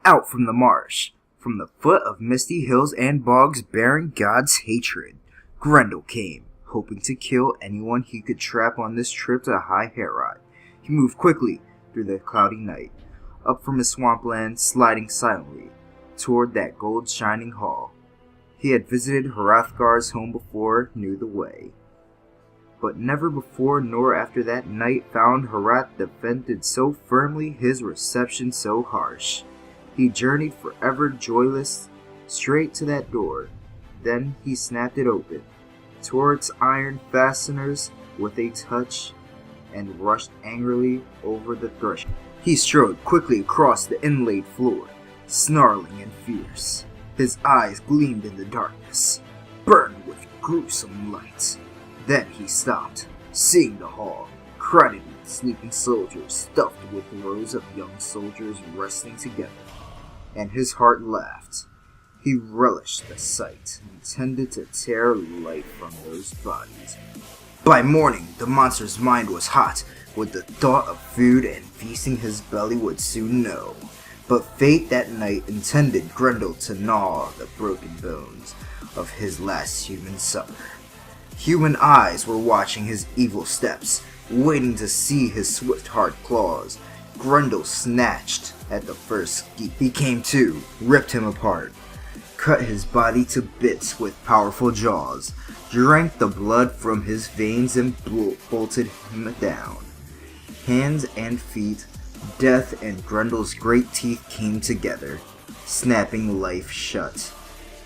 out from the marsh, from the foot of misty hills and bogs bearing God's hatred, Grendel came, hoping to kill anyone he could trap on this trip to High Herat. He moved quickly through the cloudy night, up from his swampland, sliding silently toward that gold-shining hall. He had visited Hrothgar's home before, knew the way. But never before nor after that night found Herat defended so firmly, his reception so harsh. He journeyed forever joyless, straight to that door. Then he snapped it open, tore its iron fasteners with a touch, and rushed angrily over the threshold. He strode quickly across the inlaid floor, snarling and fierce. His eyes gleamed in the darkness, burned with gruesome light. Then he stopped, seeing the hall, crowded with sleeping soldiers, stuffed with rows of young soldiers resting together. And his heart laughed. He relished the sight, intended to tear life from those bodies. By morning, the monster's mind was hot with the thought of food and feasting his belly would soon know. But fate that night intended Grendel to gnaw the broken bones of his last human summer. Human eyes were watching his evil steps, waiting to see his swift hard claws. Grendel snatched at the first skeet he came to, ripped him apart, cut his body to bits with powerful jaws, drank the blood from his veins and bolted him down. Hands and feet, death and Grendel's great teeth came together, snapping life shut.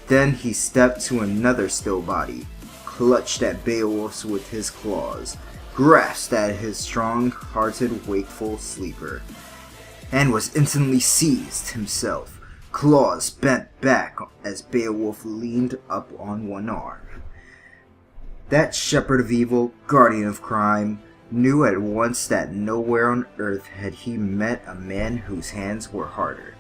Then he stepped to another still body, clutched at Beowulf's with his claws, grasped at his strong-hearted wakeful sleeper, and was instantly seized himself, claws bent back as Beowulf leaned up on one arm. That shepherd of evil, guardian of crime, knew at once that nowhere on earth had he met a man whose hands were harder.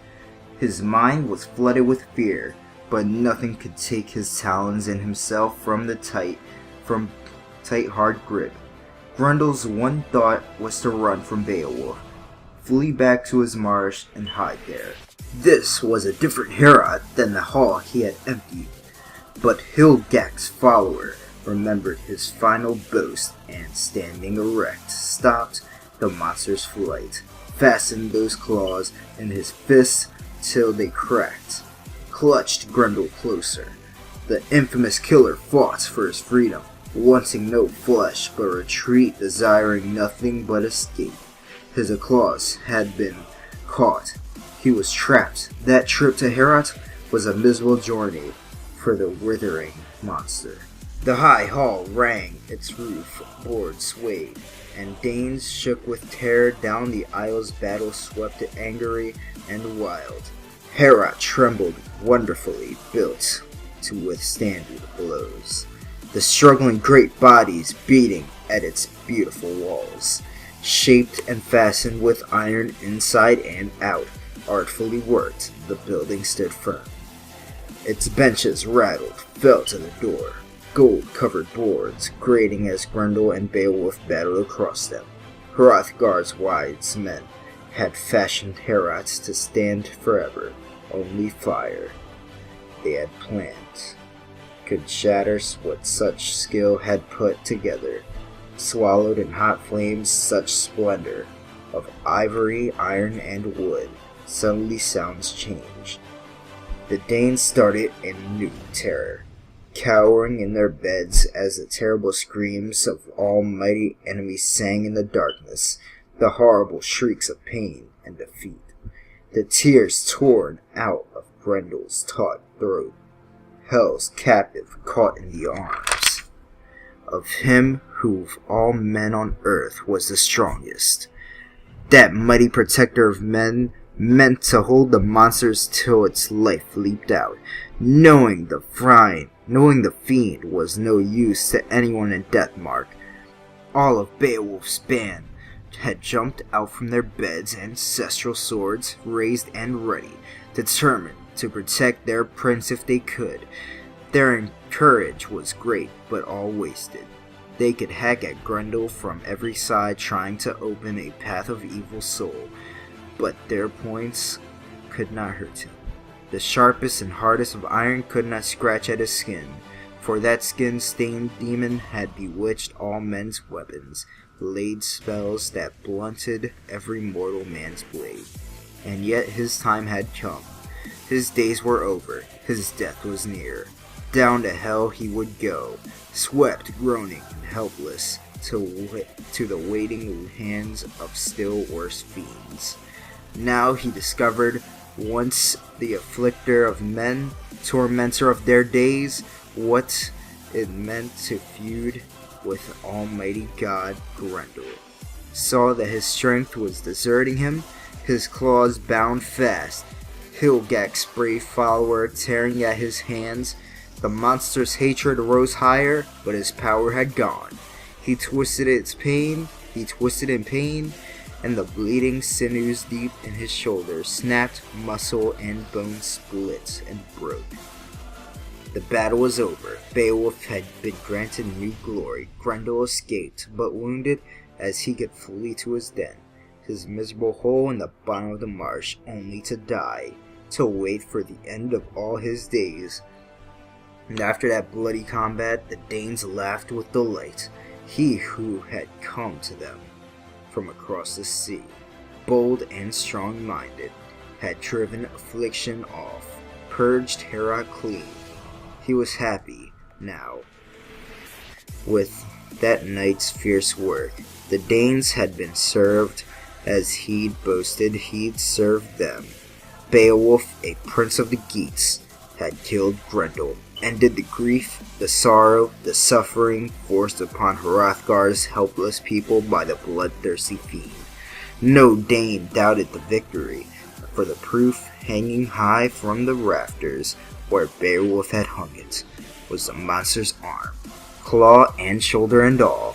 His mind was flooded with fear, but nothing could take his talons and himself from tight hard grip. Grendel's one thought was to run from Beowulf, flee back to his marsh, and hide there. This was a different Herat than the hall he had emptied, but Hilgak's follower remembered his final boast and, standing erect, stopped the monster's flight, fastened those claws in his fists till they cracked, clutched Grendel closer. The infamous killer fought for his freedom, wanting no flesh but retreat, desiring nothing but escape. His claws had been caught. He was trapped. That trip to Herat was a miserable journey for the withering monster. The high hall rang, its roof boards swayed, and Danes shook with terror down the aisles, battle swept angry and wild. Herat trembled, wonderfully built to withstand the blows. The struggling great bodies beating at its beautiful walls, shaped and fastened with iron inside and out, artfully worked, the building stood firm. Its benches rattled, fell to the door. Gold-covered boards, grating as Grendel and Beowulf battled across them. Hrothgar's wise men had fashioned Herat to stand forever. Only fire they had planned could shatter what such skill had put together. Swallowed in hot flames, such splendor of ivory, iron, and wood. Suddenly sounds changed. The Danes started in new terror, cowering in their beds as the terrible screams of almighty enemies sang in the darkness, the horrible shrieks of pain and defeat, the tears torn out of Grendel's taut throat, Hell's captive caught in the arms of him who of all men on earth was the strongest, that mighty protector of men, meant to hold the monsters till its life leaped out, knowing the fiend was no use to anyone in Deathmark. All of Beowulf's band had jumped out from their beds, ancestral swords raised and ready, determined to protect their prince if they could. Their courage was great, but all wasted. They could hack at Grendel from every side, trying to open a path of evil soul, but their points could not hurt him. The sharpest and hardest of iron could not scratch at his skin, for that skin-stained demon had bewitched all men's weapons, laid spells that blunted every mortal man's blade. And yet his time had come. His days were over. His death was near. Down to hell he would go, swept, groaning, and helpless, to the waiting hands of still worse fiends. Now he discovered, once the afflicter of men, tormentor of their days, what it meant to feud with Almighty God. Grendel saw that his strength was deserting him, his claws bound fast, Hilgak's brave follower tearing at his hands. The monster's hatred rose higher, but his power had gone. He twisted in pain, and the bleeding sinews deep in his shoulders snapped, muscle and bone split and broke. The battle was over. Beowulf had been granted new glory. Grendel escaped, but wounded as he could flee to his den, his miserable hole in the bottom of the marsh, only to die, to wait for the end of all his days. And after that bloody combat, the Danes laughed with delight. He who had come to them from across the sea, bold and strong-minded, had driven affliction off, purged Heorot clean. He was happy now with that night's fierce work. The Danes had been served as he'd boasted he'd served them. Beowulf, a prince of the Geats, had killed Grendel, ended the grief, the sorrow, the suffering forced upon Hrothgar's helpless people by the bloodthirsty fiend. No Dane doubted the victory, for the proof, hanging high from the rafters where Beowulf had hung it, was the monster's arm, claw and shoulder and all.